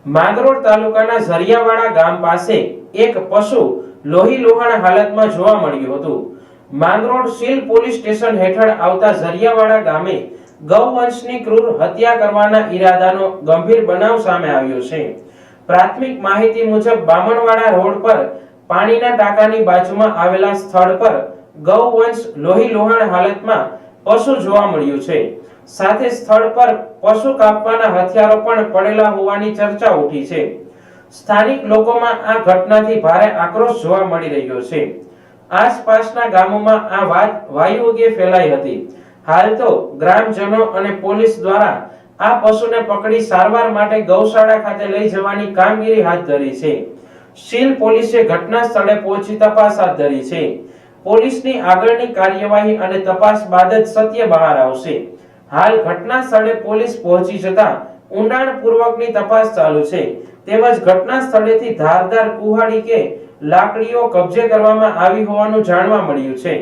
માંગરોળ તાલુકાના ઝરિયાવાડા ગામ પાસે એક પશુ લોહીલુહાણ હાલતમાં જોવા મળ્યું હતું। માંગરોળ સિલ પોલીસ સ્ટેશન હેઠળ આવતા ઝરિયાવાડા ગામે ગૌવંશની ક્રૂર હત્યા કરવાના ઈરાદાનો ગંભીર બનાવ સામે આવ્યો છે। પ્રાથમિક માહિતી મુજબ બામણવાડા રોડ પર પાણીના ટાંકાની બાજુમાં આવેલા સ્થળ પર ગૌવંશ લોહીલુહાણ હાલતમાં પશુ જોવા મળ્યું છે। સાથે સ્થળ પર પશુ કાપવાના હથિયારો પણ પડેલા હોવાની ચર્ચા ઉઠી છે। સ્થાનિક લોકોમાં આ ઘટનાથી ભારે આક્રોશ જોવા મળી રહ્યો છે। આસપાસના ગામોમાં આ વાત વાયુવેગે ફેલાઈ હતી। હાલ તો ગ્રામજનો અને પોલીસ દ્વારા આ પશુને પકડી સારવાર માટે ગૌશાળા ખાતે લઈ જવાની કામગીરી હાથ ધરી છે। સીલ પોલીસે ઘટના સ્થળે પહોંચી તપાસ હાથ ધરી છે। પોલીસની આગળની કાર્યવાહી અને તપાસ બાદ જ સત્ય બહાર આવશે। હાલ ઘટના સ્થળે પોલીસ પહોંચી જતા ઊંડાણપૂર્વકની તપાસ ચાલુ છે। તેમજ ઘટના સ્થળેથી ધારદાર કુહાડી કે લાકડીઓ કબજે કરવામાં આવી હોવાનું જાણવા મળ્યું છે।